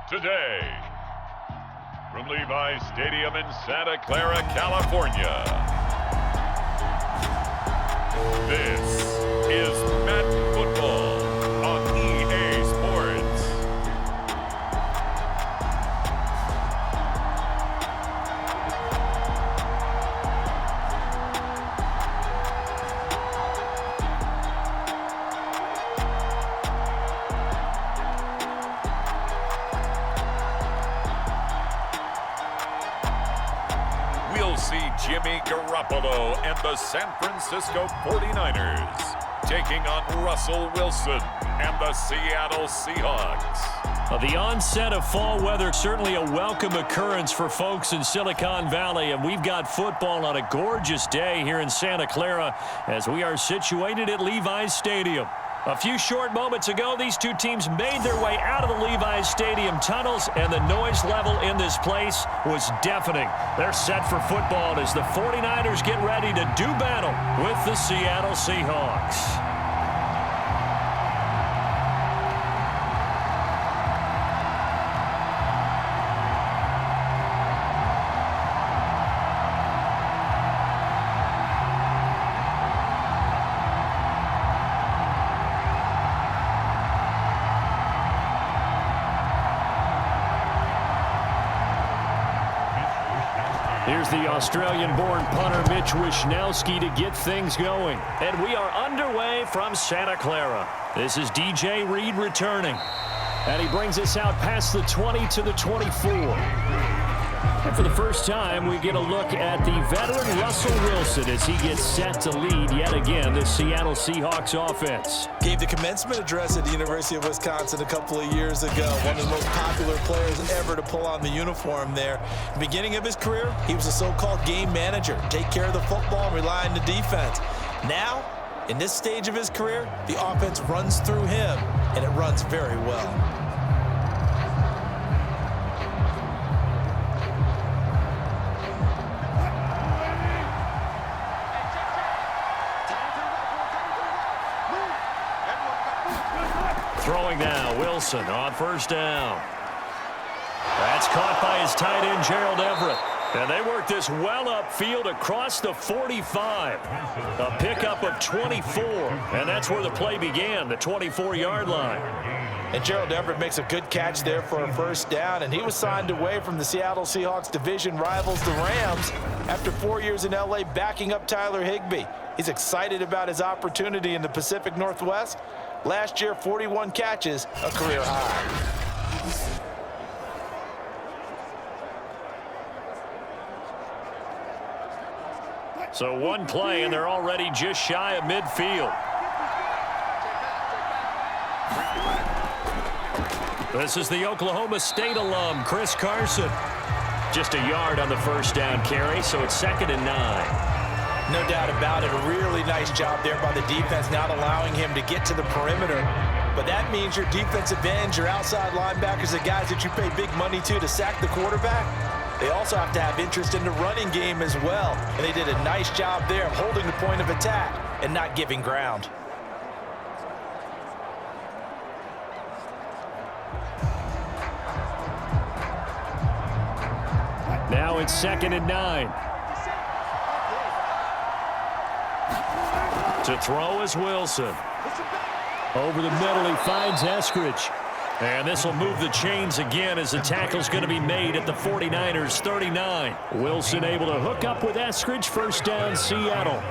today. From Levi's Stadium in Santa Clara, California, this is Madden Football on EA Sports. We'll see Jimmy Garoppolo and the San Francisco 49ers taking on Russell Wilson and the Seattle Seahawks. The onset of fall weather, certainly a welcome occurrence for folks in Silicon Valley, and we've got football on a gorgeous day here in Santa Clara as we are situated at Levi's Stadium. A few short moments ago, these two teams made their way out of the Levi's Stadium tunnels, and the noise level in this place was deafening. They're set for football as the 49ers get ready to do battle with the Seattle Seahawks. Here's the Australian-born punter Mitch Wishnowsky to get things going. And we are underway from Santa Clara. This is DJ Reed returning. And he brings us out past the 20 to the 24. And for the first time, we get a look at the veteran Russell Wilson as he gets set to lead yet again the Seattle Seahawks offense. Gave the commencement address at the University of Wisconsin a couple of years ago. One of the most popular players ever to pull on the uniform there. Beginning of his career, he was a so-called game manager. Take care of the football and rely on the defense. Now, in this stage of his career, the offense runs through him, and it runs very well. Throwing now, Wilson on first down. That's caught by his tight end, Gerald Everett. And they work this well upfield across the 45. A pickup of 24. And that's where the play began, the 24-yard line. And Gerald Everett makes a good catch there for a first down, and he was signed away from the Seattle Seahawks division rivals, the Rams, after 4 years in L.A. backing up Tyler Higbee. He's excited about his opportunity in the Pacific Northwest. Last year, 41 catches, a career high. So one play, and they're already just shy of midfield. This is the Oklahoma State alum, Chris Carson. Just a yard on the first down carry, so it's 2nd and 9. No doubt about it. A really nice job there by the defense, not allowing him to get to the perimeter. But that means your defensive ends, your outside linebackers, the guys that you pay big money to sack the quarterback, they also have to have interest in the running game as well. And they did a nice job there of holding the point of attack and not giving ground. Now it's 2nd and 9. To throw is Wilson. Over the middle, he finds Eskridge. And this will move the chains again as the tackle's going to be made at the 49ers 39. Wilson able to hook up with Eskridge. First down, Seattle.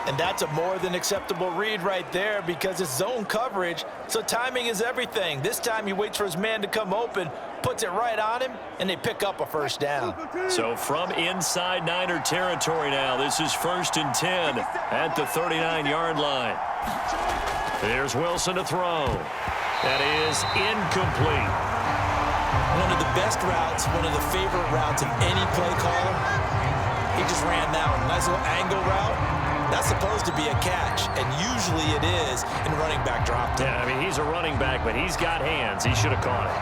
And that's a more than acceptable read right there because it's zone coverage, so timing is everything. This time he waits for his man to come open, puts it right on him, and they pick up a first down. So from inside Niner territory now, this is 1st and 10 at the 39-yard line. There's Wilson to throw. That is incomplete. One of the best routes, one of the favorite routes of any play caller. He just ran that one. Nice little angle route. That's supposed to be a catch, and usually it is in running back drop down. Yeah, I mean, he's a running back, but he's got hands. He should have caught it.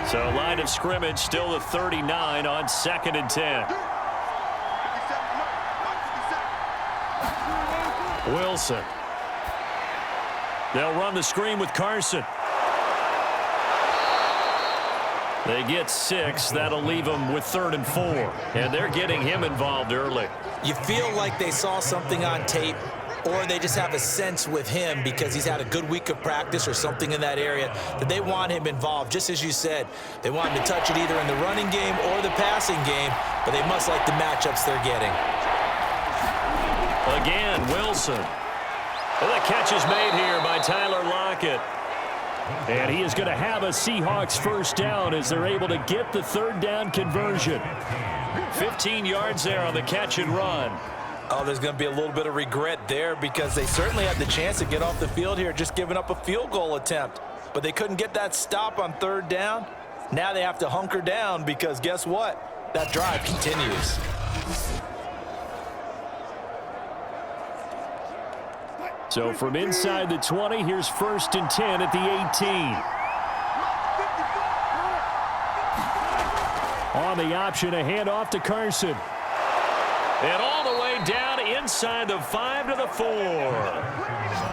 So line of scrimmage still the 39 on 2nd and 10. Wilson. They'll run the screen with Carson. They get 6. That'll leave them with 3rd and 4. And they're getting him involved early. You feel like they saw something on tape, or they just have a sense with him because he's had a good week of practice or something in that area that they want him involved. Just as you said, they want him to touch it either in the running game or the passing game, but they must like the matchups they're getting. Again, Wilson. Well, the catch is made here by Tyler Lockett. And he is going to have a Seahawks first down as they're able to get the 3rd down conversion. 15 yards there on the catch and run. Oh, there's going to be a little bit of regret there because they certainly had the chance to get off the field here, just giving up a field goal attempt. But they couldn't get that stop on 3rd down. Now they have to hunker down because guess what? That drive continues. So from inside the 20, here's 1st and 10 at the 18. On the option, a handoff to Carson. And all the way down inside the 5 to the 4.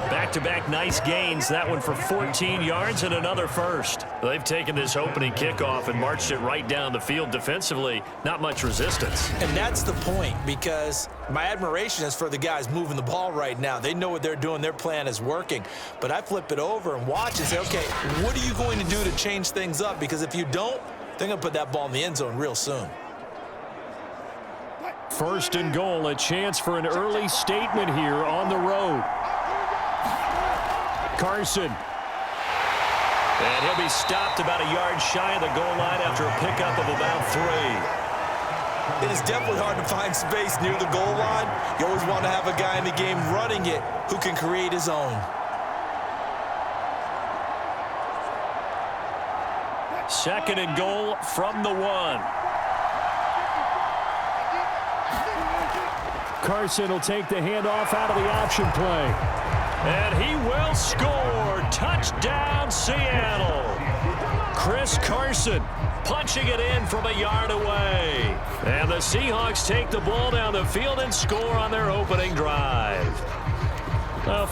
Back-to-back nice gains. That one for 14 yards and another first. They've taken this opening kickoff and marched it right down the field defensively. Not much resistance. And that's the point, because my admiration is for the guys moving the ball right now. They know what they're doing. Their plan is working. But I flip it over and watch and say, okay, what are you going to do to change things up? Because if you don't, they're going to put that ball in the end zone real soon. 1st and goal, a chance for an early statement here on the road. Carson. And he'll be stopped about a yard shy of the goal line after a pickup of about 3. It is definitely hard to find space near the goal line. You always want to have a guy in the game running it who can create his own. 2nd and goal from the 1. Carson will take the handoff out of the option play. And he will score. Touchdown, Seattle. Chris Carson punching it in from a yard away. And the Seahawks take the ball down the field and score on their opening drive.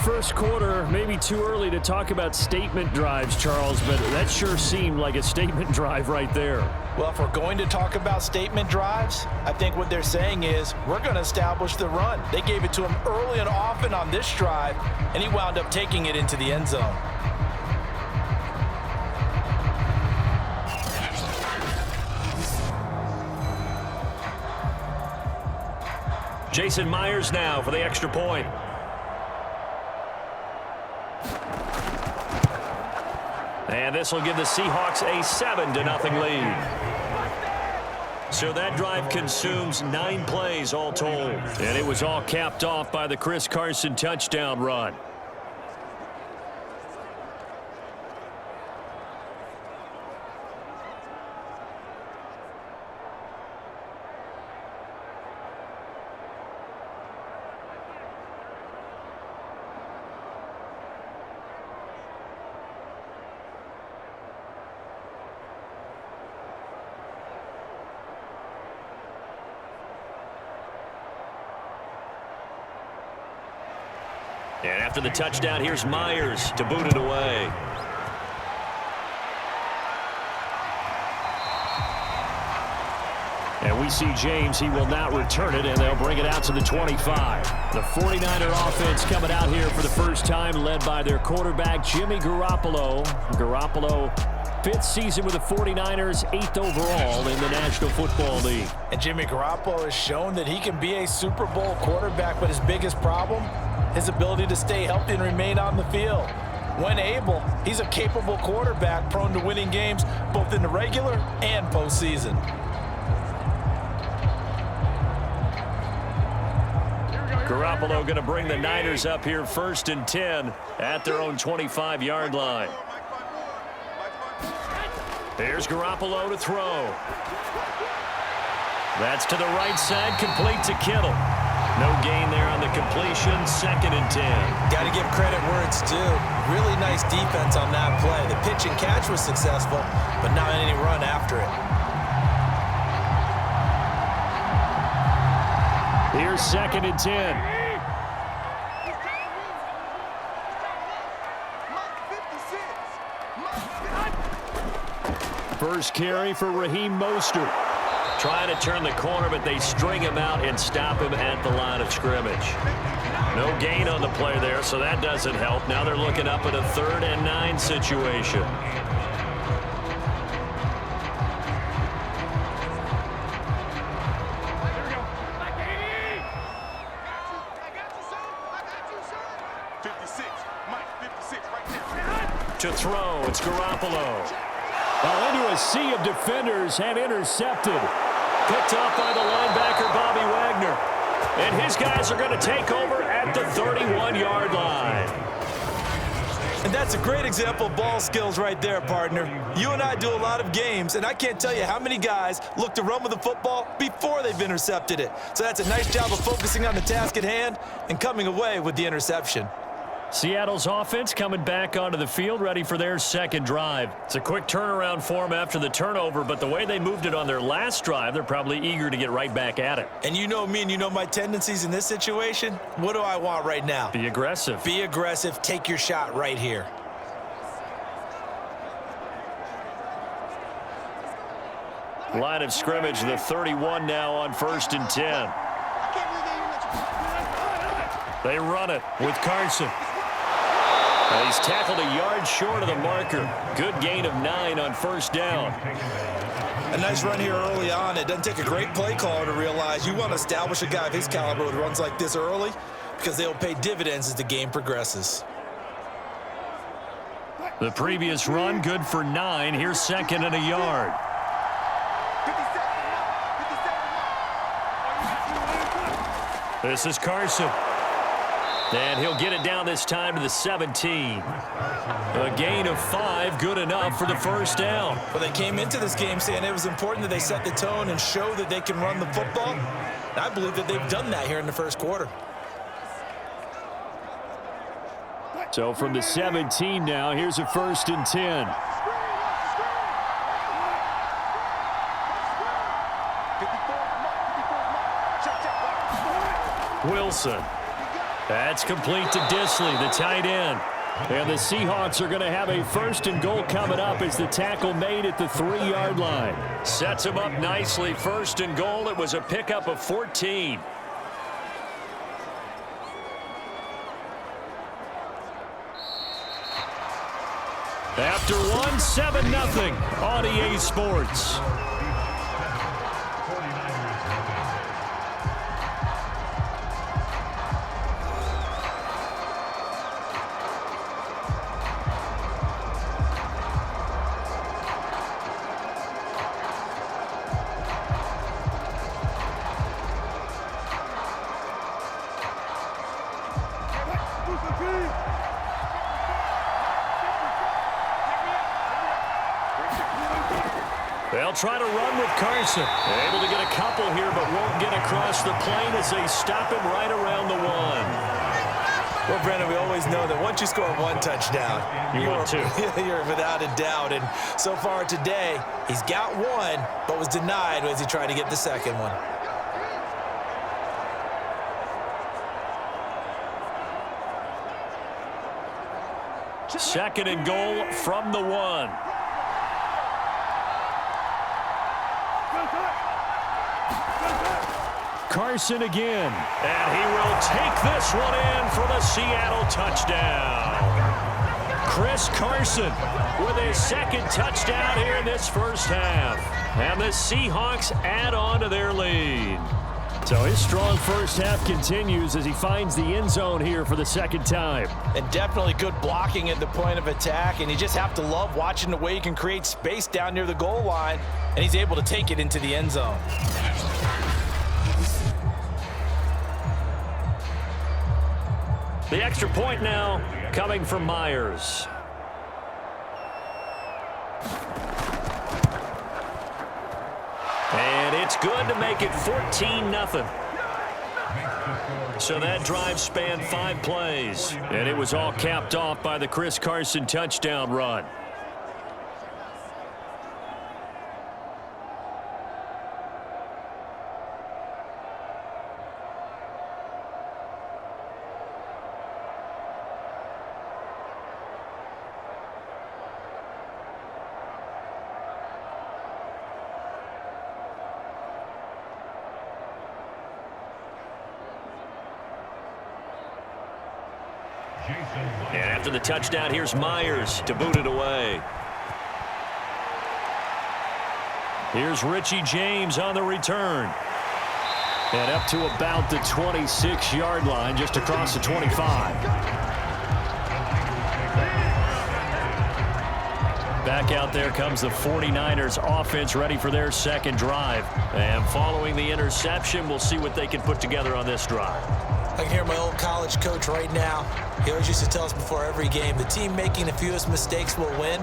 First quarter, maybe too early to talk about statement drives, Charles, but that sure seemed like a statement drive right there. Well, if we're going to talk about statement drives, I think what they're saying is we're going to establish the run. They gave it to him early and often on this drive, and he wound up taking it into the end zone. Jason Myers now for the extra point. And this will give the Seahawks a 7-0 lead. So that drive consumes 9 plays all told. And it was all capped off by the Chris Carson touchdown run. And after the touchdown, here's Myers to boot it away. And we see James. He will not return it, and they'll bring it out to the 25. The 49er offense coming out here for the first time, led by their quarterback, Jimmy Garoppolo. Garoppolo, 5th season with the 49ers, 8th overall in the National Football League. And Jimmy Garoppolo has shown that he can be a Super Bowl quarterback, but his biggest problem, his ability to stay healthy and remain on the field. When able, he's a capable quarterback prone to winning games both in the regular and postseason. Garoppolo going to bring the Niners up here 1st and 10 at their own 25-yard line. Here's Garoppolo to throw. That's to the right side, complete to Kittle. No gain there on the completion, 2nd and 10. Got to give credit where it's due. Really nice defense on that play. The pitch and catch was successful, but not any run after it. Here's 2nd and 10. First carry for Raheem Mostert. Trying to turn the corner, but they string him out and stop him at the line of scrimmage. No gain on the play there, so that doesn't help. Now they're looking up at a 3rd and 9 situation. To throw, it's Garoppolo. Well, into a sea of defenders and intercepted. Picked off by the linebacker, Bobby Wagner. And his guys are going to take over at the 31-yard line. And that's a great example of ball skills right there, partner. You and I do a lot of games, and I can't tell you how many guys look to run with the football before they've intercepted it. So that's a nice job of focusing on the task at hand and coming away with the interception. Seattle's offense coming back onto the field, ready for their second drive. It's a quick turnaround for them after the turnover, but the way they moved it on their last drive, they're probably eager to get right back at it. And you know me and you know my tendencies in this situation. What do I want right now? Be aggressive. Be aggressive. Take your shot right here. Line of scrimmage, the 31 now on 1st and 10. They run it with Carson. He's tackled a yard short of the marker. Good gain of 9 on 1st down. A nice run here early on. It doesn't take a great play caller to realize you want to establish a guy of his caliber with runs like this early because they'll pay dividends as the game progresses. The previous run, good for 9. Here's 2nd and a yard. This is Carson. And he'll get it down this time to the 17. A gain of 5, good enough for the 1st down. Well, they came into this game saying it was important that they set the tone and show that they can run the football. And I believe that they've done that here in the 1st quarter. So from the 17 now, here's a 1st and 10. Wilson. That's complete to Disley, the tight end. And the Seahawks are going to have a 1st and goal coming up as the tackle made at the 3-yard line. Sets him up nicely. 1st and goal. It was a pickup of 14. After 1, 7-0 on EA Sports. They'll try to run with Carson. Able to get a couple here, but won't get across the plane as they stop him right around the 1. Well, Brandon, we always know that once you score 1 touchdown, you're without a doubt. And so far today, he's got 1, but was denied as he tried to get the 2nd one. Second and goal from the 1. Carson again. And he will take this one in for the Seattle touchdown. Chris Carson with his 2nd touchdown here in this 1st half. And the Seahawks add on to their lead. So his strong 1st half continues as he finds the end zone here for the 2nd time. And definitely good blocking at the point of attack. And you just have to love watching the way he can create space down near the goal line. And he's able to take it into the end zone. The extra point now coming from Myers. And it's good to make it 14-0. So that drive spanned 5 plays. And it was all capped off by the Chris Carson touchdown run. And after the touchdown, here's Myers to boot it away. Here's Richie James on the return. And up to about the 26-yard line, just across the 25. Back out there comes the 49ers offense, ready for their second drive. And following the interception, we'll see what they can put together on this drive. I can hear my old college coach right now. He always used to tell us before every game, the team making the fewest mistakes will win.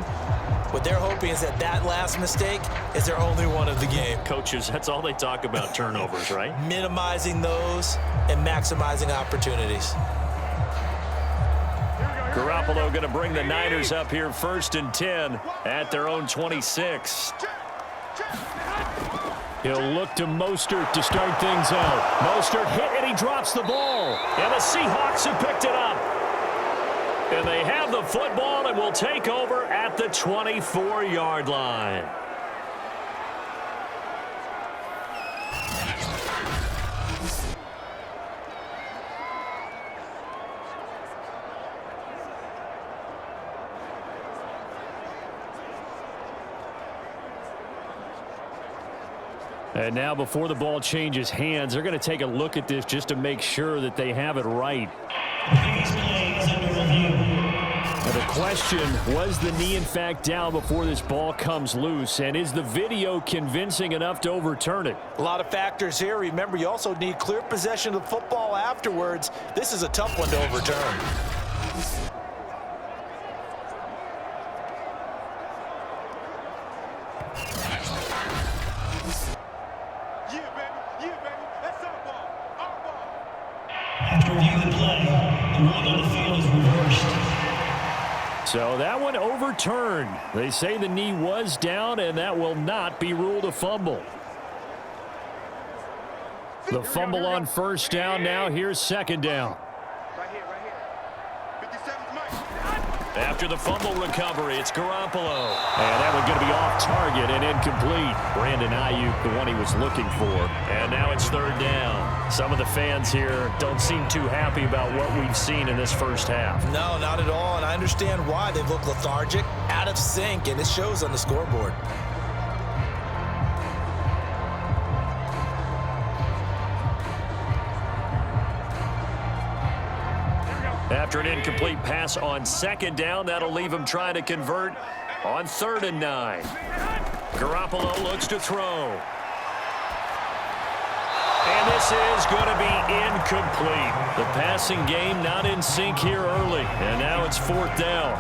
What they're hoping is that last mistake is their only one of the game. Coaches, that's all they talk about, turnovers, right? Minimizing those and maximizing opportunities. Garoppolo going to bring the Niners up here 1st and 10 at their own 26. He'll look to Mostert to start things out. Mostert hit and he drops the ball. And the Seahawks have picked it up. And they have the football and will take over at the 24-yard line. And now before the ball changes hands, they're going to take a look at this just to make sure that they have it right. And the question, was the knee in fact down before this ball comes loose? And is the video convincing enough to overturn it? A lot of factors here. Remember, you also need clear possession of the football afterwards. This is a tough one to overturn. So that one overturned. They say the knee was down, and that will not be ruled a fumble. The fumble on 1st down. Now here's 2nd down. After the fumble recovery, it's Garoppolo. And that one's going to be off target and incomplete. Brandon Ayuk, the one he was looking for. And now it's 3rd down. Some of the fans here don't seem too happy about what we've seen in this first half. No, not at all. And I understand why. They've looked lethargic, out of sync, and it shows on the scoreboard. After an incomplete pass on 2nd down, that'll leave him trying to convert on 3rd and 9. Garoppolo looks to throw. And this is going to be incomplete. The passing game not in sync here early. And now it's 4th down.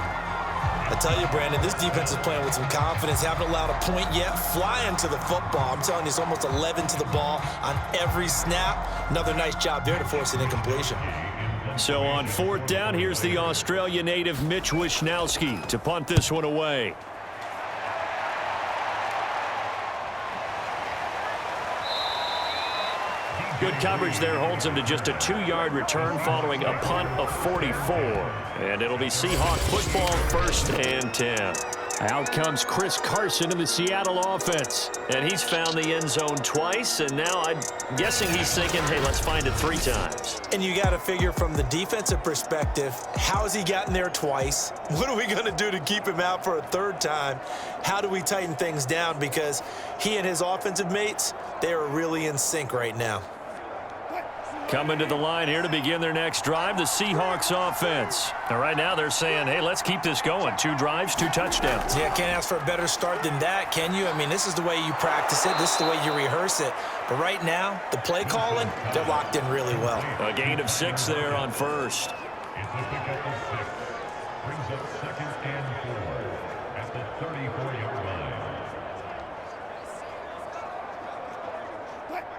I tell you, Brandon, this defense is playing with some confidence. Haven't allowed a point yet. Flying to the football. I'm telling you, it's almost 11 to the ball on every snap. Another nice job there to force an incompletion. So on 4th down, here's the Australia native Mitch Wishnowsky to punt this one away. Good coverage there holds him to just a 2-yard return following a punt of 44. And it'll be Seahawk football 1st and 10. Out comes Chris Carson in the Seattle offense. And he's found the end zone twice. And now I'm guessing he's thinking, hey, let's find it 3 times. And you got to figure from the defensive perspective, how has he gotten there twice? What are we going to do to keep him out for a 3rd time? How do we tighten things down? Because he and his offensive mates, they are really in sync right now. Coming to the line here to begin their next drive, the Seahawks offense. Now, right now they're saying, hey, let's keep this going. 2 drives, 2 touchdowns. Yeah, can't ask for a better start than that, can you? I mean, this is the way you practice it. This is the way you rehearse it. But right now, the play calling, they're locked in really well. A gain of 6 there on 1st. Brings up 2nd and 4 at the 34-yard line.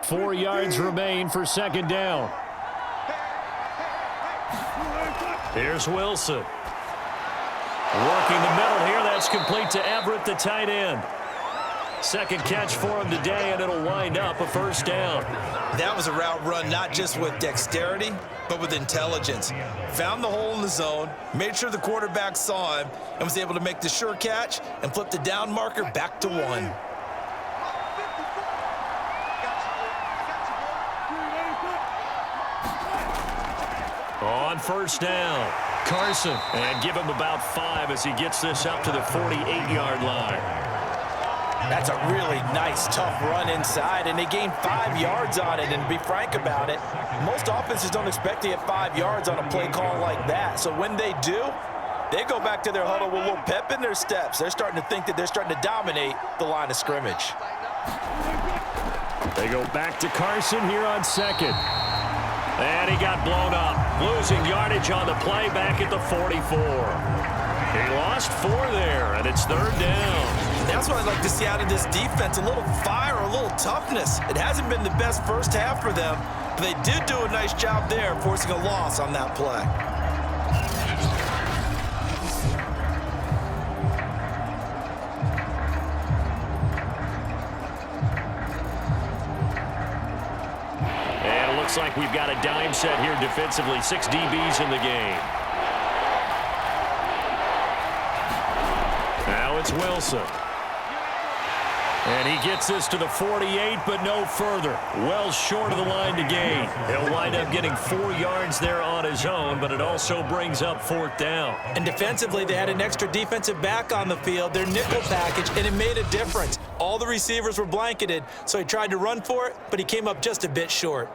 4 yards remain for 2nd down. Here's Wilson. Working the middle here. That's complete to Everett, the tight end. 2nd catch for him today, and it'll wind up a 1st down. That was a route run not just with dexterity, but with intelligence. Found the hole in the zone, made sure the quarterback saw him, and was able to make the sure catch and flip the down marker back to 1. On 1st down, Carson. And give him about 5 as he gets this up to the 48-yard line. That's a really nice, tough run inside, and they gained 5 yards on it. And to be frank about it, most offenses don't expect to get 5 yards on a play call like that. So when they do, they go back to their huddle with a little pep in their steps. They're starting to think that they're starting to dominate the line of scrimmage. They go back to Carson here on second. And he got blown up. Losing yardage on the play back at the 44. He lost 4 there, and it's 3rd down. That's what I'd like to see out of this defense, a little fire, a little toughness. It hasn't been the best first half for them, but they did do a nice job there, forcing a loss on that play. And it looks like we've got a dime set here defensively. 6 DBs in the game. Now it's Wilson. And he gets this to the 48, but no further. Well short of the line to gain. He'll wind up getting 4 yards there on his own, but it also brings up 4th down. And defensively, they had an extra defensive back on the field, their nickel package, and it made a difference. All the receivers were blanketed, so he tried to run for it, but he came up just a bit short.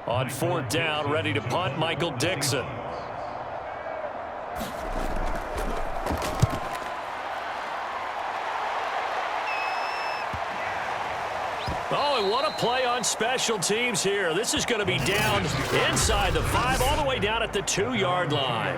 On 4th down, ready to punt, Michael Dixon. Oh, and what a play on special teams here. This is going to be down inside the 5, all the way down at the 2-yard line.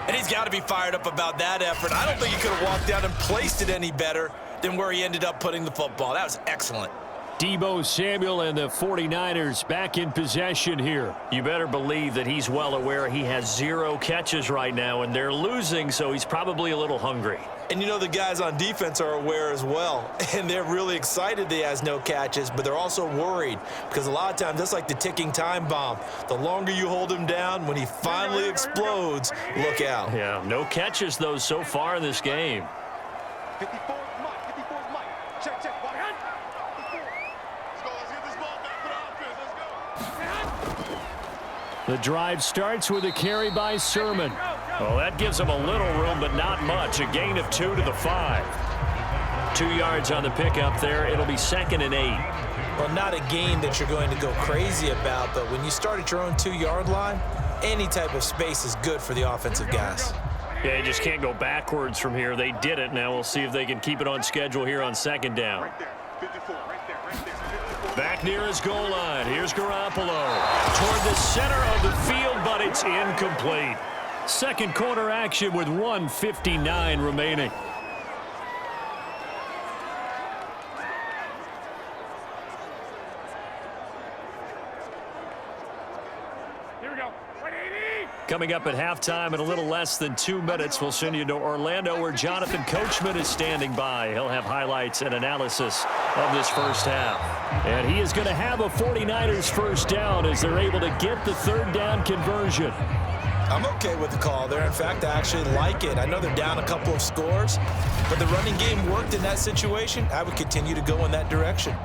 And he's got to be fired up about that effort. I don't think he could have walked down and placed it any better than where he ended up putting the football. That was excellent. Deebo Samuel and the 49ers back in possession here. You better believe that he's well aware he has 0 catches right now, and they're losing, so he's probably a little hungry. And you know the guys on defense are aware as well, and they're really excited that he has no catches, but they're also worried because a lot of times that's like the ticking time bomb. The longer you hold him down, when he finally explodes, look out. Yeah, no catches, though, so far in this game. 54 Mike, check, walk on. Let's get this ball back for the offense, let's go. The drive starts with a carry by Sermon. Well, that gives him a little room, but not much. A gain of 2 to the 5. 2 yards on the pickup there. It'll be 2nd and 8. Well, not a gain that you're going to go crazy about, but when you start at your own 2-yard line, any type of space is good for the offensive guys. Yeah, you just can't go backwards from here. They did it. Now we'll see if they can keep it on schedule here on 2nd down. Right there, 54, right there, 54. Back near his goal line. Here's Garoppolo toward the center of the field, but it's incomplete. Second quarter action with 1:59 remaining. Here we go. 180. Coming up at halftime in a little less than 2 minutes, we'll send you to Orlando where Jonathan Coachman is standing by. He'll have highlights and analysis of this first half. And he is going to have a 49ers first down as they're able to get the 3rd down conversion. I'm okay with the call there. In fact, I actually like it. I know they're down a couple of scores, but the running game worked in that situation. I would continue to go in that direction.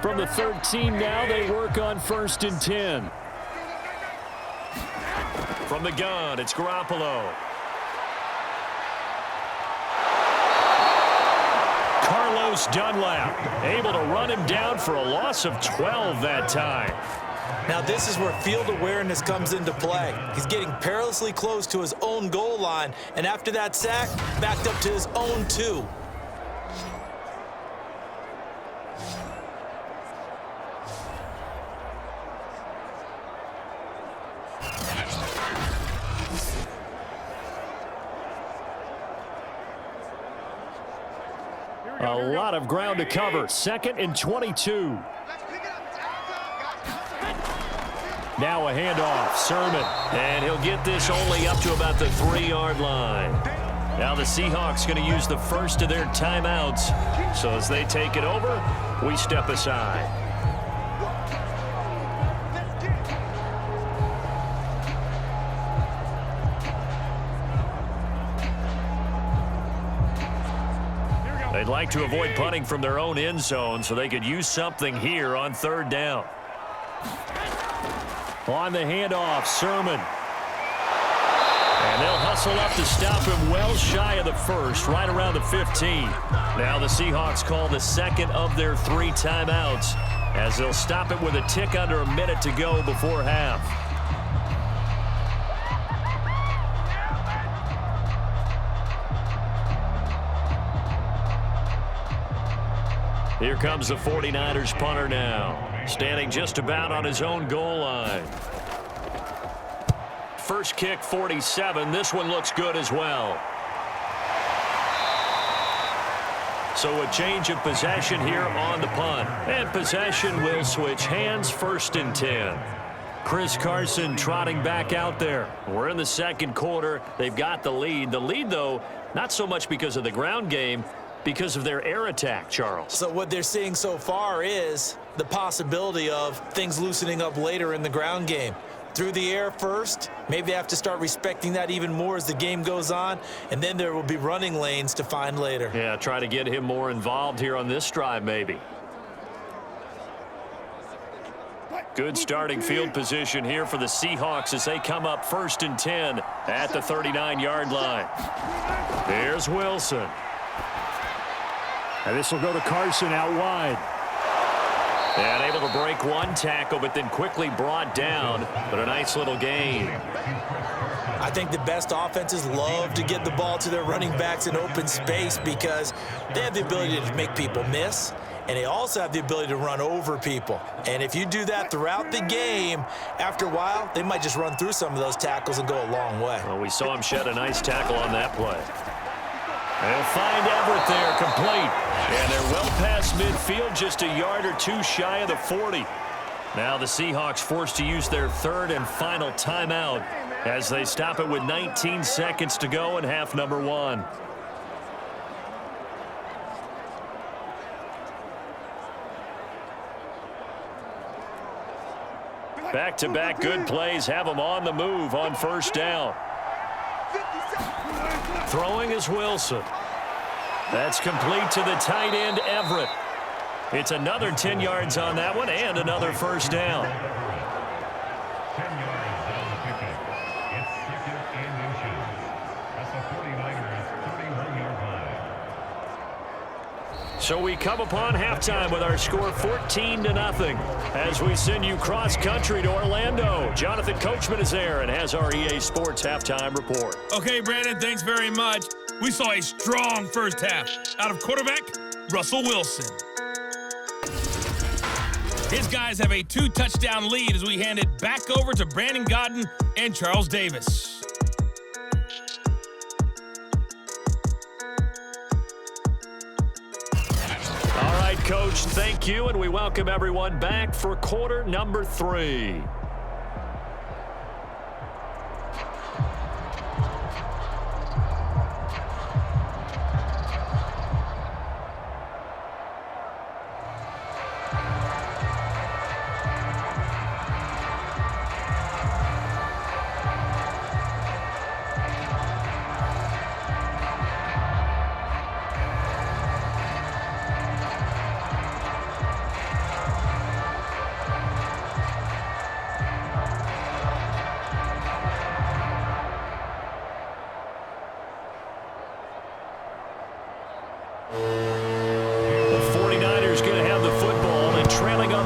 From the 13 now, they work on 1st and 10. From the gun, it's Garoppolo. Carlos Dunlap able to run him down for a loss of 12 that time. Now this is where field awareness comes into play. He's getting perilously close to his own goal line, and after that sack, backed up to his own 2. A lot of ground to cover. 2nd and 22. Now a handoff. Sermon. And he'll get this only up to about the 3-yard line. Now the Seahawks going to use the first of their timeouts. So as they take it over, we step aside. They'd like to avoid punting from their own end zone so they could use something here on third down. On the handoff, Sermon. And they'll hustle up to stop him well shy of the first, right around the 15. Now the Seahawks call the second of their 3 timeouts as they'll stop it with a tick under a minute to go before half. Here comes the 49ers punter now, standing just about on his own goal line. First kick, 47. This one looks good as well. So a change of possession here on the punt. And possession will switch hands, 1st and 10. Chris Carson trotting back out there. We're in the second quarter. They've got the lead. The lead, though, not so much because of the ground game, because of their air attack, Charles. So what they're seeing so far is the possibility of things loosening up later in the ground game. Through the air first, maybe they have to start respecting that even more as the game goes on, and then there will be running lanes to find later. Yeah, try to get him more involved here on this drive maybe. Good starting field position here for the Seahawks as they come up 1st and 10 at the 39-yard line. There's Wilson. And this will go to Carson out wide. And able to break one tackle, but then quickly brought down. But a nice little gain. I think the best offenses love to get the ball to their running backs in open space because they have the ability to make people miss, and they also have the ability to run over people. And if you do that throughout the game, after a while, they might just run through some of those tackles and go a long way. Well, we saw him shed a nice tackle on that play. They'll find Everett there, complete. And they're well past midfield, just a yard or two shy of the 40. Now the Seahawks forced to use their 3rd and final timeout as they stop it with 19 seconds to go in half number 1. Back-to-back good plays have them on the move on 1st down. Throwing is Wilson. That's complete to the tight end, Everett. It's another 10 yards on that one and another 1st down. 10 yards on the pickup. It's 2nd and inches at the 49ers' 31-yard line. So we come upon halftime with our score 14-0 as we send you cross-country to Orlando. Jonathan Coachman is there and has our EA Sports halftime report. Okay, Brandon, thanks very much. We saw a strong first half out of quarterback Russell Wilson. His guys have a 2-touchdown lead as we hand it back over to Brandon Gaudin and Charles Davis. All right, Coach, thank you, and we welcome everyone back for quarter number 3.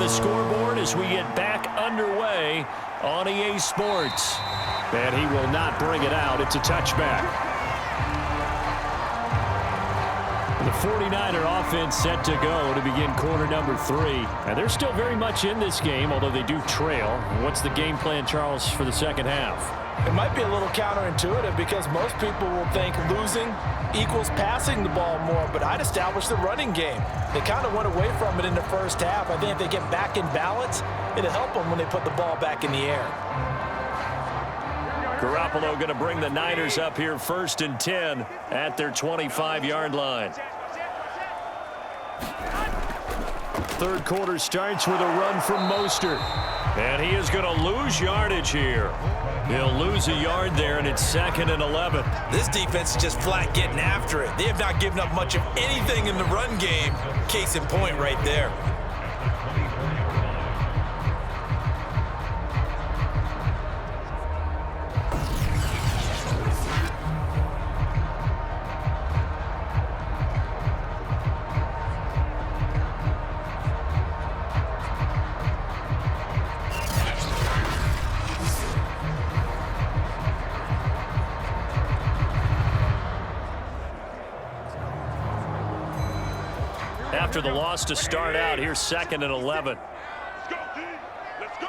Scoreboard as we get back underway on EA Sports. And he will not bring it out. It's a touchback. The 49er offense set to go to begin quarter number 3. And they're still very much in this game, although they do trail. What's the game plan, Charles, for the second half? It might be a little counterintuitive because most people will think losing equals passing the ball more, but I'd establish the running game. They kind of went away from it in the first half. I think if they get back in balance, it'll help them when they put the ball back in the air. Garoppolo going to bring the Niners up here 1st and 10 at their 25-yard line. Third quarter starts with a run from Mostert. And he is going to lose yardage here. He'll lose a yard there, and it's 2nd and 11. This defense is just flat getting after it. They have not given up much of anything in the run game. Case in point right there. After the loss to start out, here's 2nd and 11. Let's go, D. Let's go.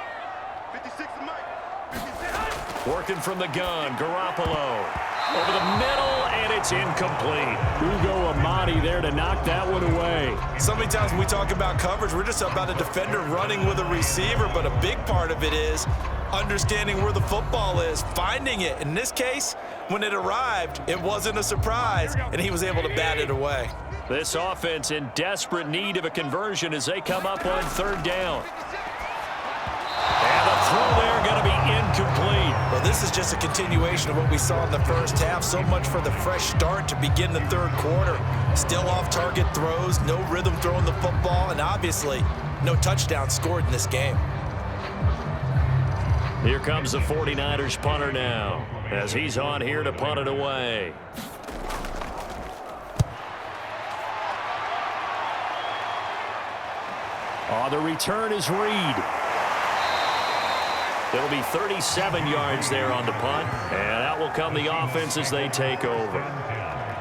56 to Mike. Working from the gun, Garoppolo. Over the middle, and it's incomplete. Ugo Amadi there to knock that one away. So many times when we talk about coverage, we're just about a defender running with a receiver, but a big part of it is understanding where the football is, finding it. In this case, when it arrived, it wasn't a surprise, and he was able to bat it away. This offense in desperate need of a conversion as they come up on 3rd down. And the throw there going to be incomplete. Well, this is just a continuation of what we saw in the first half. So much for the fresh start to begin the 3rd quarter. Still off-target throws, no rhythm throwing the football, and obviously no touchdown scored in this game. Here comes the 49ers punter now as he's on here to punt it away. The return is Reed. It'll be 37 yards there on the punt, and out will come the offense as they take over.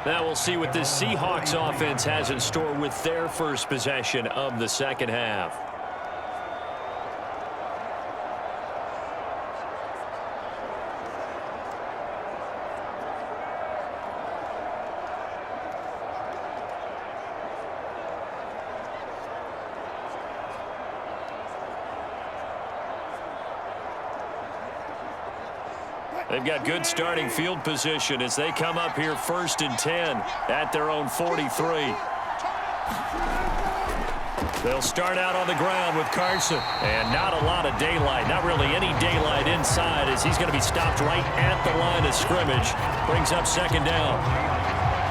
Now we'll see what this Seahawks offense has in store with their first possession of the second half. They've got good starting field position as they come up here 1st and 10 at their own 43. They'll start out on the ground with Carson. And not a lot of daylight, not really any daylight inside as he's going to be stopped right at the line of scrimmage. Brings up 2nd down.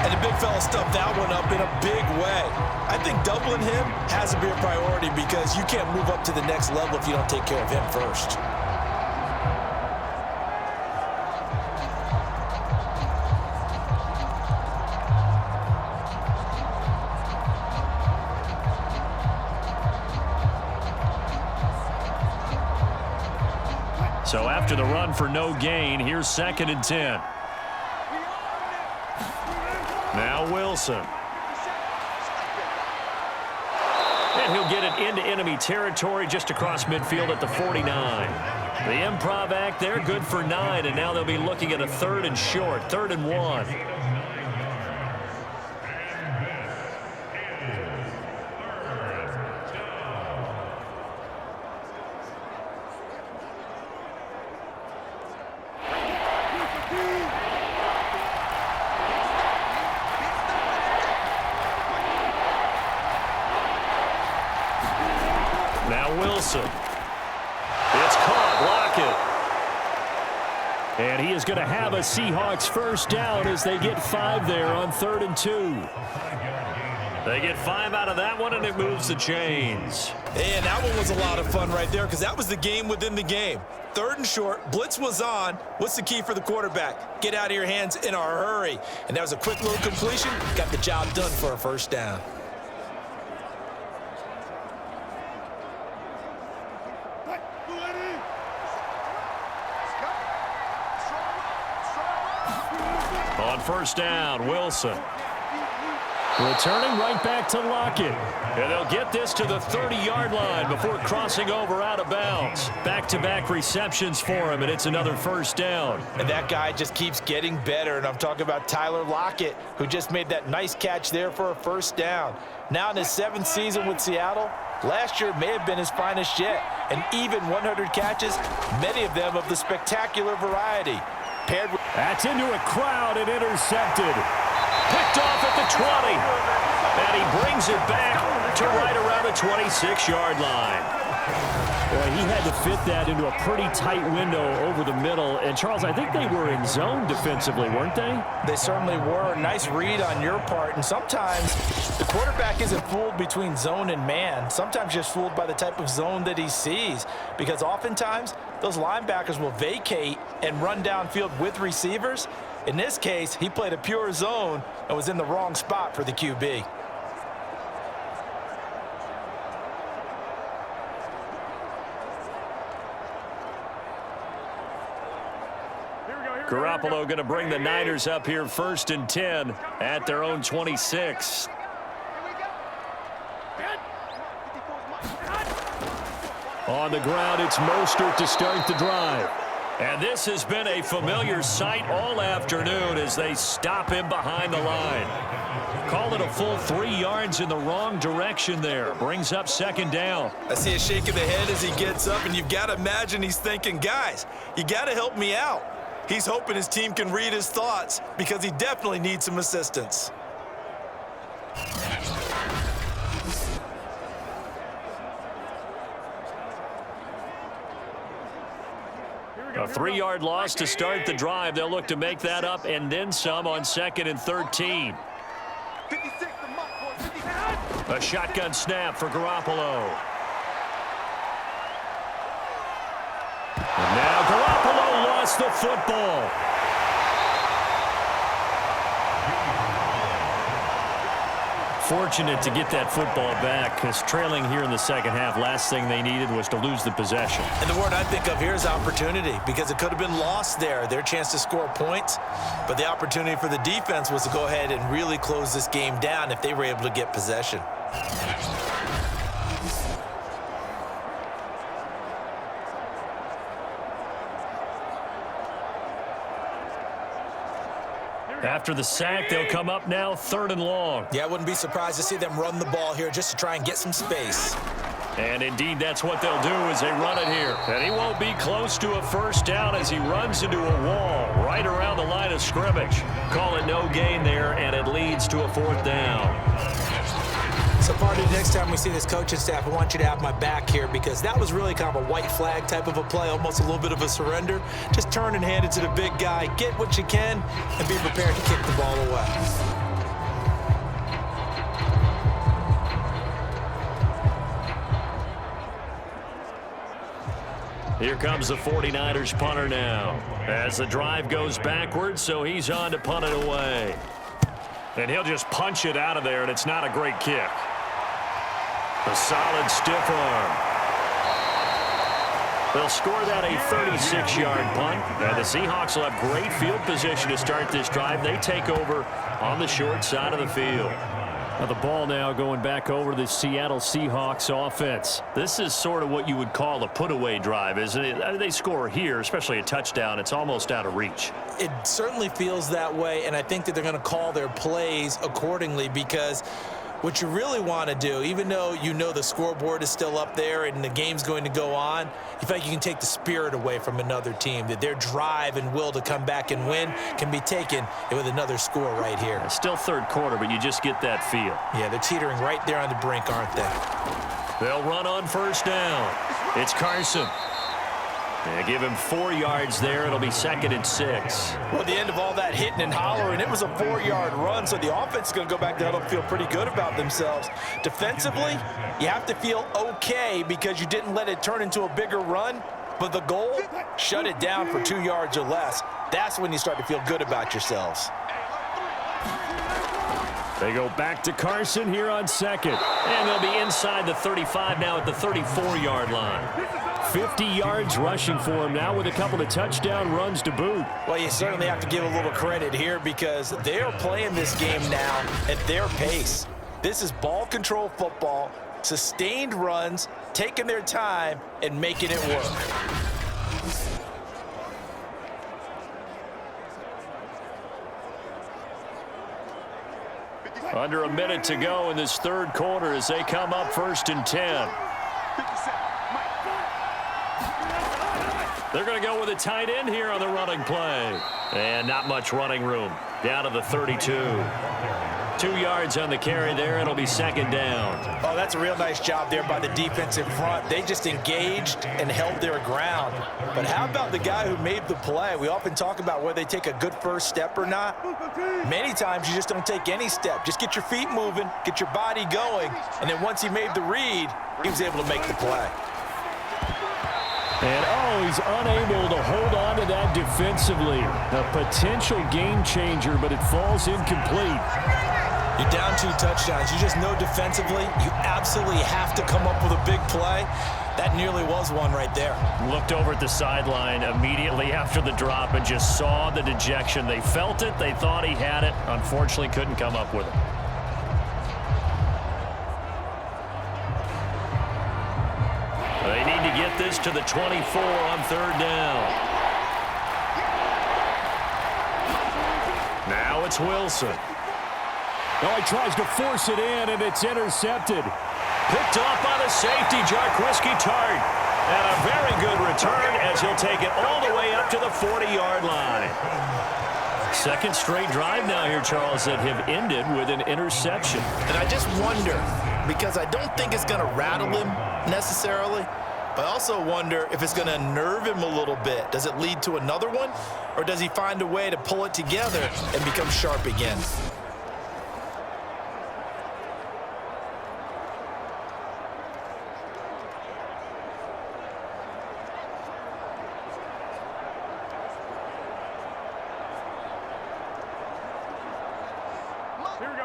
And the big fella stuffed that one up in a big way. I think doubling him has to be a priority because you can't move up to the next level if you don't take care of him first. So after the run for no gain, here's 2nd and 10. Now Wilson. And he'll get it into enemy territory just across midfield at the 49. The improv act there, good for 9, and now they'll be looking at a 3rd and short, 3rd and 1. Wilson. It's caught. Lockett. And he is going to have a Seahawks first down as they get 5 there on 3rd and 2. They get 5 out of that one, and it moves the chains. And that one was a lot of fun right there because that was the game within the game. 3rd and short, blitz was on. What's the key for the quarterback? Get out of your hands in a hurry. And that was a quick little completion. Got the job done for a first down. On first down, Wilson. Returning right back to Lockett. And they'll get this to the 30-yard line before crossing over out of bounds. Back-to-back receptions for him, and it's another first down. And that guy just keeps getting better, and I'm talking about Tyler Lockett, who just made that nice catch there for a first down. Now in his 7th season with Seattle, last year may have been his finest yet. And even 100 catches, many of them of the spectacular variety. Paired with That's into a crowd and intercepted. Picked off at the 20. And he brings it back to right around the 26-yard line. Boy, he had to fit that into a pretty tight window over the middle. And, Charles, I think they were in zone defensively, weren't they? They certainly were. Nice read on your part. And sometimes the quarterback isn't fooled between zone and man. Sometimes just fooled by the type of zone that he sees. Because oftentimes those linebackers will vacate and run downfield with receivers. In this case, he played a pure zone and was in the wrong spot for the QB. Garoppolo going to bring the Niners up here 1st and 10 at their own 26. On the ground, it's Mostert to start the drive. And this has been a familiar sight all afternoon as they stop him behind the line. Call it a full 3 yards in the wrong direction there. Brings up 2nd down. I see a shake of the head as he gets up, and you've got to imagine he's thinking, guys, you got to help me out. He's hoping his team can read his thoughts because he definitely needs some assistance. A 3-yard loss to start the drive. They'll look to make that up and then some on 2nd and 13. 56, the mark, boys. 56. A shotgun snap for Garoppolo. And now Garoppolo lost the football. Fortunate to get that football back because trailing here in the second half, last thing they needed was to lose the possession. And the word I think of here is opportunity because it could have been lost there, their chance to score points. But the opportunity for the defense was to go ahead and really close this game down if they were able to get possession. After the sack, they'll come up now 3rd and long. Yeah, I wouldn't be surprised to see them run the ball here just to try and get some space. And indeed, that's what they'll do as they run it here. And he won't be close to a 1st down as he runs into a wall right around the line of scrimmage. Call it no gain there, and it leads to a 4th down. So, Party, next time we see this coaching staff, I want you to have my back here because that was really kind of a white flag type of a play, almost a little bit of a surrender. Just turn and hand it to the big guy, get what you can, and be prepared to kick the ball away. Here comes the 49ers punter now as the drive goes backwards, so he's on to punt it away. And he'll just punch it out of there, and it's not a great kick. A solid stiff arm. They'll score that a 36-yard punt. And the Seahawks will have great field position to start this drive. They take over on the short side of the field. Now the ball now going back over to the Seattle Seahawks offense. This is sort of what you would call a put-away drive, isn't it? They score here, especially a touchdown. It's almost out of reach. It certainly feels that way, and I think that they're going to call their plays accordingly because what you really want to do, even though you know the scoreboard is still up there and the game's going to go on, you feel like you can take the spirit away from another team, that their drive and will to come back and win can be taken with another score right here. It's still 3rd quarter, but you just get that feel. Yeah, they're teetering right there on the brink, aren't they? They'll run on 1st down. It's Carson. They give him 4 yards there. It'll be 2nd and 6. Well, at the end of all that hitting and hollering, it was a 4-yard run, so the offense is going to go back there and feel pretty good about themselves. Defensively, you have to feel okay because you didn't let it turn into a bigger run, but the goal, shut it down for 2 yards or less. That's when you start to feel good about yourselves. They go back to Carson here on 2nd. And they'll be inside the 35 now at the 34-yard line. 50 yards rushing for him now with a couple of touchdown runs to boot. Well, you certainly have to give a little credit here because they are playing this game now at their pace. This is ball control football, sustained runs, taking their time, and making it work. Under a minute to go in this 3rd quarter as they come up 1st and 10. They're going to go with a tight end here on the running play. And not much running room. Down to the 32. 2 yards on the carry there. It'll be second down. Oh, that's a real nice job there by the defensive front. They just engaged and held their ground. But how about the guy who made the play? We often talk about whether they take a good first step or not. Many times you just don't take any step. Just get your feet moving, get your body going, and then once he made the read, he was able to make the play. And, he's unable to hold on to that defensively. A potential game changer, but it falls incomplete. You're down 2 touchdowns. You just know defensively you absolutely have to come up with a big play. That nearly was one right there. Looked over at the sideline immediately after the drop and just saw the dejection. They felt it. They thought he had it. Unfortunately, couldn't come up with it. They need to get this to the 24 on third down. Now it's Wilson. Oh, he tries to force it in, and it's intercepted. Picked off by the safety, Jarquiski Tart. And a very good return as he'll take it all the way up to the 40-yard line. Second straight drive now here, Charles, that have ended with an interception. And I just wonder, because I don't think it's going to rattle him necessarily, but I also wonder if it's going to nerve him a little bit. Does it lead to another one, or does he find a way to pull it together and become sharp again?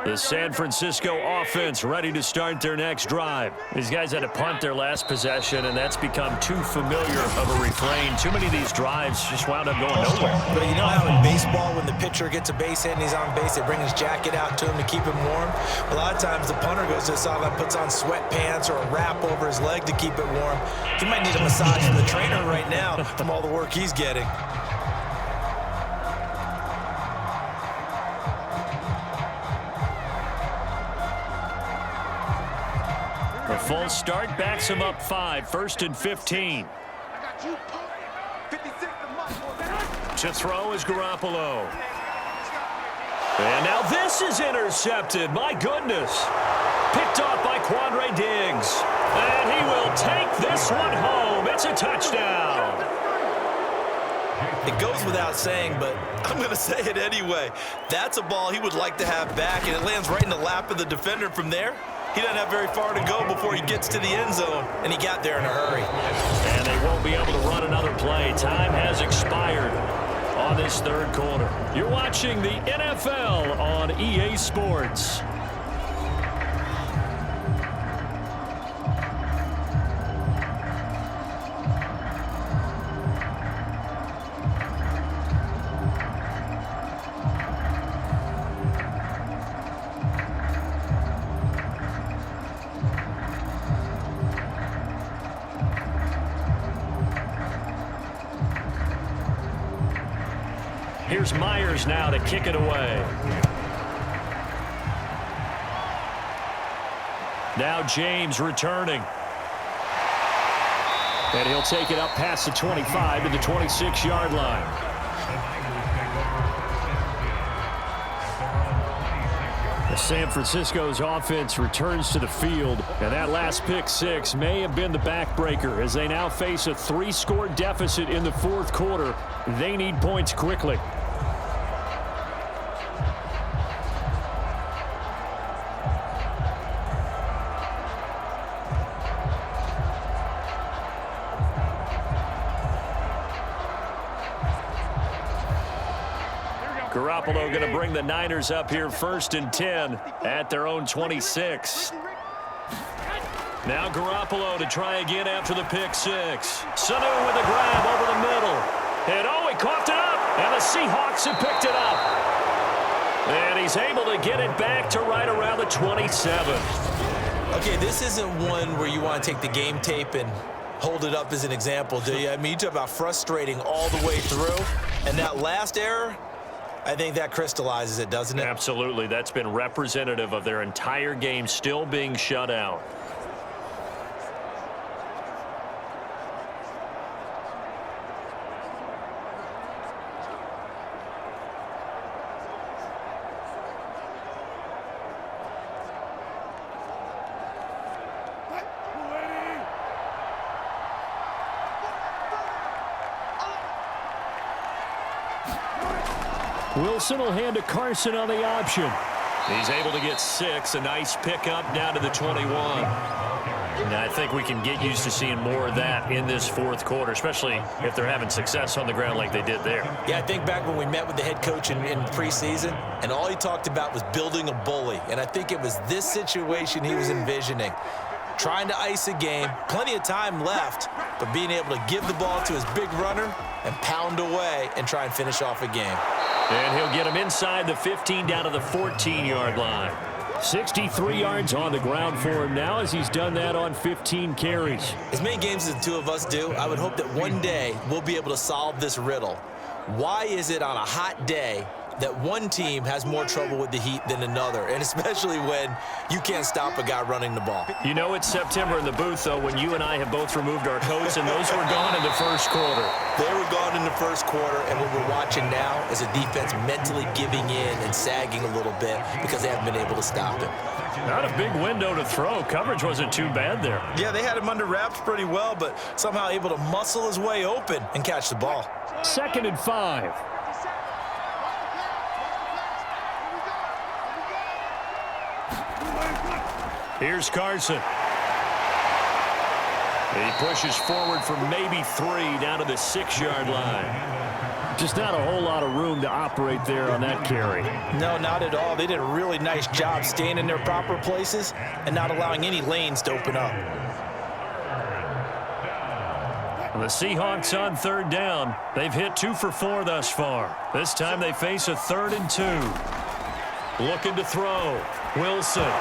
The San Francisco offense ready to start their next drive. These guys had to punt their last possession, and that's become too familiar of a refrain. Too many of these drives just wound up going nowhere. But you know how in baseball, when the pitcher gets a base hit and he's on base, they bring his jacket out to him to keep him warm? A lot of times the punter goes to the sideline, puts on sweatpants or a wrap over his leg to keep it warm. He might need a massage from the trainer right now from all the work he's getting. A full start backs him up 5, first and 15. To throw is Garoppolo. And now this is intercepted. My goodness. Picked off by Quandre Diggs. And he will take this one home. It's a touchdown. It goes without saying, but I'm going to say it anyway. That's a ball he would like to have back, and it lands right in the lap of the defender from there. He doesn't have very far to go before he gets to the end zone, and he got there in a hurry. And they won't be able to run another play. Time has expired on this third quarter. You're watching the NFL on EA Sports. Here's Myers now to kick it away. Now James returning. And he'll take it up past the 25 to the 26-yard line. San Francisco's offense returns to the field, and that last pick six may have been the backbreaker as they now face a 3-score deficit in the fourth quarter. They need points quickly. Garoppolo going to bring the Niners up here first and 10 at their own 26. Now Garoppolo to try again after the pick six. Sanu with a grab over the middle. And he coughed it up. And the Seahawks have picked it up. And he's able to get it back to right around the 27. Okay, this isn't one where you want to take the game tape and hold it up as an example, do you? I mean, you talk about frustrating all the way through. And that last error, I think that crystallizes it, doesn't it? Absolutely. That's been representative of their entire game still being shut out. Wilson will hand to Carson on the option. He's able to get 6. A nice pickup down to the 21. Now, I think we can get used to seeing more of that in this fourth quarter, especially if they're having success on the ground like they did there. Yeah, I think back when we met with the head coach in preseason, and all he talked about was building a bully. And I think it was this situation he was envisioning. Trying to ice a game, plenty of time left, but being able to give the ball to his big runner and pound away and try and finish off a game. And he'll get him inside the 15 down to the 14-yard line. 63 yards on the ground for him now as he's done that on 15 carries. As many games as the two of us do, I would hope that one day we'll be able to solve this riddle. Why is it on a hot day that one team has more trouble with the heat than another, and especially when you can't stop a guy running the ball? You know it's September in the booth, though, when you and I have both removed our coats, and those were gone in the first quarter. They were gone in the first quarter, and what we're watching now is a defense mentally giving in and sagging a little bit because they haven't been able to stop it. Not a big window to throw. Coverage wasn't too bad there. Yeah, they had him under wraps pretty well, but somehow able to muscle his way open and catch the ball. 2nd and 5. Here's Carson. He pushes forward for maybe 3 down to the 6-yard line. Just not a whole lot of room to operate there on that carry. No, not at all. They did a really nice job staying in their proper places and not allowing any lanes to open up. The Seahawks on 3rd down. They've hit 2 for 4 thus far. This time they face a 3rd and 2. Looking to throw. Wilson.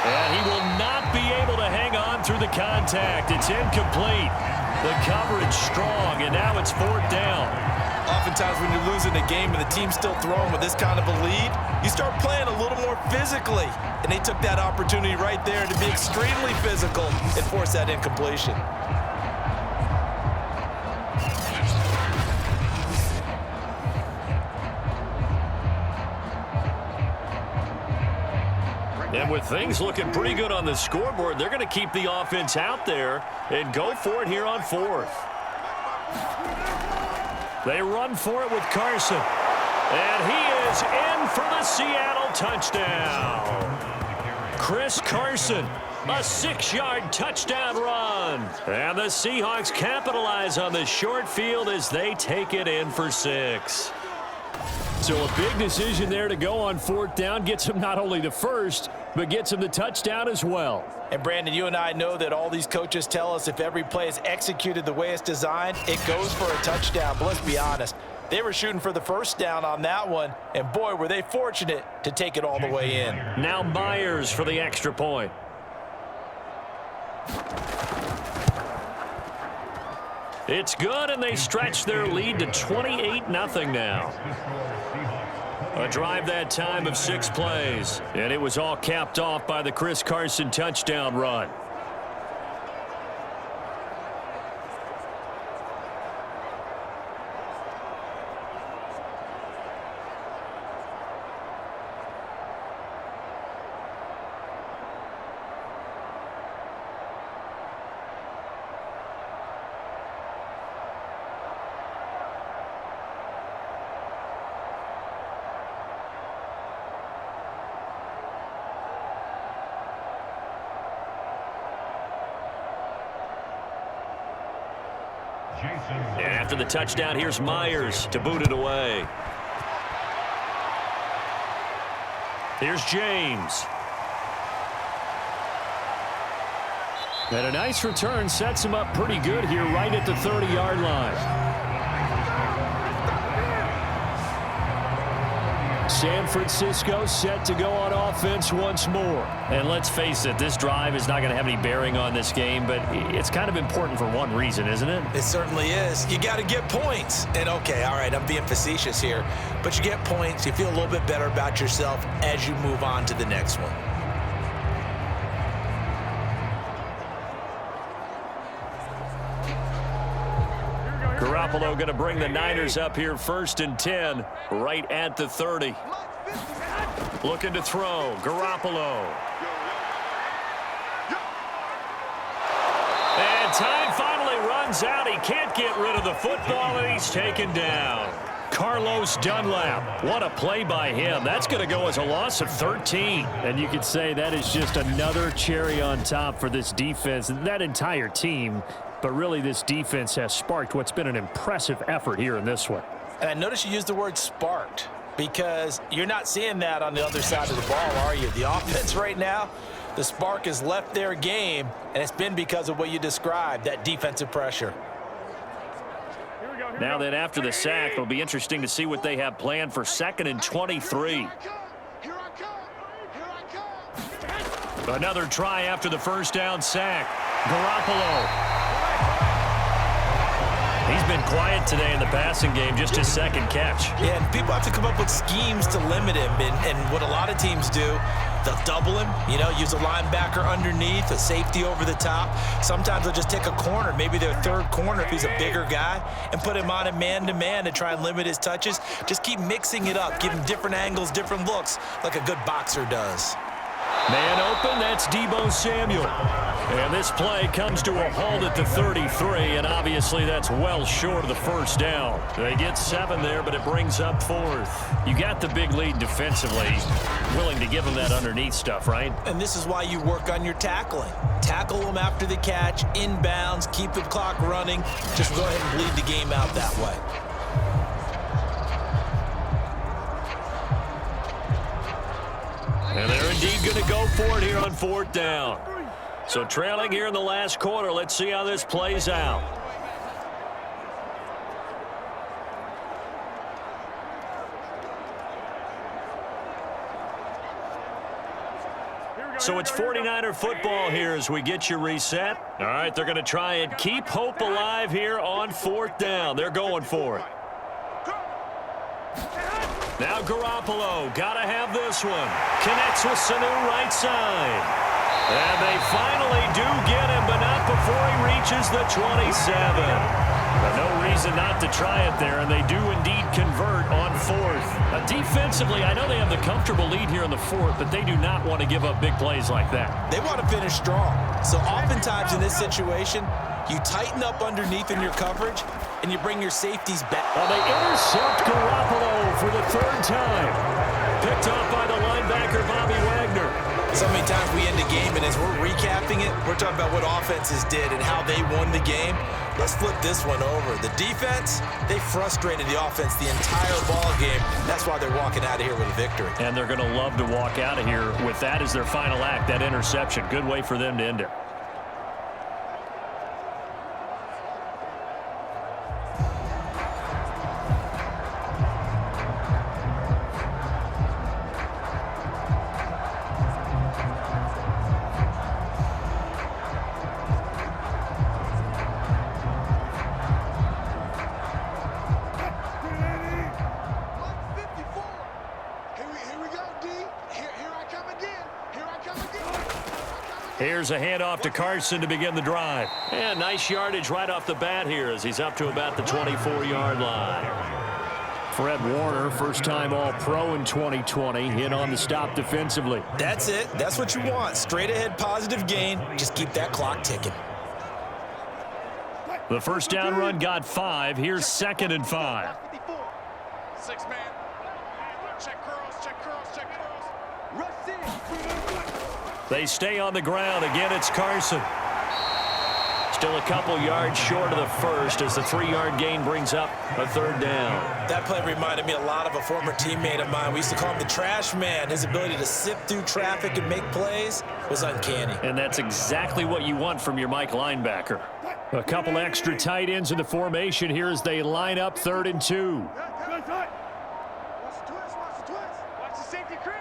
And he will not be able to hang on through the contact. It's incomplete. The coverage strong, and now it's 4th down. Oftentimes when you're losing a game and the team's still throwing with this kind of a lead, you start playing a little more physically. And they took that opportunity right there to be extremely physical and force that incompletion. And with things looking pretty good on the scoreboard, they're going to keep the offense out there and go for it here on 4th. They run for it with Carson. And he is in for the Seattle touchdown. Chris Carson, a 6-yard touchdown run. And the Seahawks capitalize on the short field as they take it in for 6. So a big decision there to go on 4th down. Gets him not only the first, but gets him the touchdown as well. And Brandon, you and I know that all these coaches tell us if every play is executed the way it's designed, it goes for a touchdown. But let's be honest, they were shooting for the first down on that one, and boy, were they fortunate to take it all the way in. Now Myers for the extra point. It's good, and they stretch their lead to 28-0 now. A drive that time of 6 plays, and it was all capped off by the Chris Carson touchdown run. And after the touchdown, here's Myers to boot it away. Here's James. And a nice return sets him up pretty good here right at the 30-yard line. San Francisco set to go on offense once more. And let's face it, this drive is not going to have any bearing on this game, but it's kind of important for one reason, isn't it? It certainly is. You got to get points. And okay, all right, I'm being facetious here, but you get points, you feel a little bit better about yourself as you move on to the next one. Garoppolo going to bring the Niners up here 1st and 10, right at the 30. Looking to throw. Garoppolo. And time finally runs out. He can't get rid of the football, and he's taken down. Carlos Dunlap. What a play by him. That's going to go as a loss of 13. And you could say that is just another cherry on top for this defense and that entire team. But really, this defense has sparked what's been an impressive effort here in this one. And I noticed you used the word sparked because you're not seeing that on the other side of the ball, are you? The offense right now, the spark has left their game, and it's been because of what you described, that defensive pressure. Now that after the sack, it'll be interesting to see what they have planned for 2nd and 23. Here I come. Another try after the first down sack. Garoppolo. He's been quiet today in the passing game, just his second catch. Yeah, and people have to come up with schemes to limit him, and what a lot of teams do, they'll double him, use a linebacker underneath, a safety over the top. Sometimes they'll just take a corner, maybe their third corner if he's a bigger guy, and put him on a man-to-man to try and limit his touches. Just keep mixing it up, give him different angles, different looks, like a good boxer does. Man open, that's Deebo Samuel. And this play comes to a halt at the 33, and obviously that's well short of the first down. They get 7 there, but it brings up 4th. You got the big lead defensively. Willing to give them that underneath stuff, right? And this is why you work on your tackling. Tackle them after the catch, inbounds, keep the clock running. Just go ahead and bleed the game out that way. And they're indeed going to go for it here on 4th down. So trailing here in the last quarter, let's see how this plays out. So it's 49er football here as we get you reset. All right, they're going to try and keep hope alive here on 4th down. They're going for it. Now Garoppolo, got to have this one. Connects with Sanu right side. And they finally do get him, but not before he reaches the 27. But no reason not to try it there, and they do indeed convert on 4th. Defensively, I know they have the comfortable lead here in the 4th, but they do not want to give up big plays like that. They want to finish strong. So oftentimes in this situation, you tighten up underneath in your coverage, and you bring your safeties back. Well, they intercept Garoppolo for the 3rd time. Picked off by the linebacker, Bobby Wagner. So many times we end a game, and as we're recapping it, we're talking about what offenses did and how they won the game. Let's flip this one over. The defense, they frustrated the offense the entire ball game. That's why they're walking out of here with a victory. And they're going to love to walk out of here with that as their final act, that interception. Good way for them to end it. Here's a handoff to Carson to begin the drive. And nice yardage right off the bat here as he's up to about the 24-yard line. Fred Warner, first-time All-Pro in 2020, in on the stop defensively. That's it. That's what you want. Straight ahead, positive gain. Just keep that clock ticking. The first down run got 5. Here's 2nd and 5. 6 man. Check curls, check curls, check curls. Rush in. They stay on the ground. Again, it's Carson. Still a couple yards short of the first as the 3-yard gain brings up a 3rd down. That play reminded me a lot of a former teammate of mine. We used to call him the trash man. His ability to sift through traffic and make plays was uncanny. And that's exactly what you want from your Mike linebacker. A couple extra tight ends in the formation here as they line up 3rd and 2. Watch the twist, watch the twist. Watch the safety creep.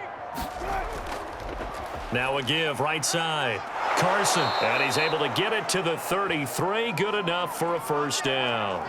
Now a give right side. Carson, and he's able to get it to the 33. Good enough for a first down.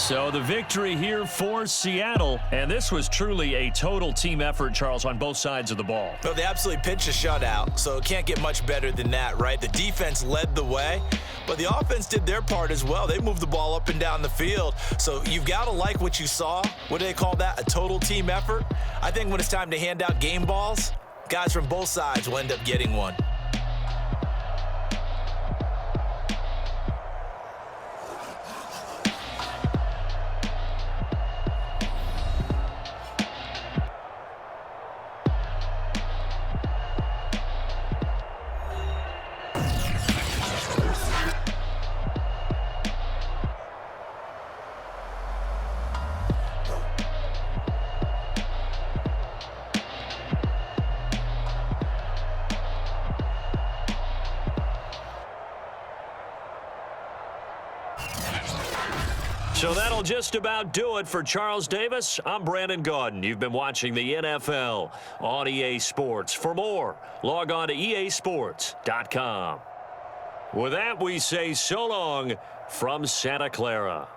So the victory here for Seattle, and this was truly a total team effort, Charles, on both sides of the ball. Well, they absolutely pitched a shutout, so it can't get much better than that, right? The defense led the way, but the offense did their part as well. They moved the ball up and down the field, so you've got to like what you saw. What do they call that? A total team effort? I think when it's time to hand out game balls, guys from both sides will end up getting one. So that'll just about do it for Charles Davis. I'm Brandon Gaudin. You've been watching the NFL on EA Sports. For more, log on to easports.com. With that, we say so long from Santa Clara.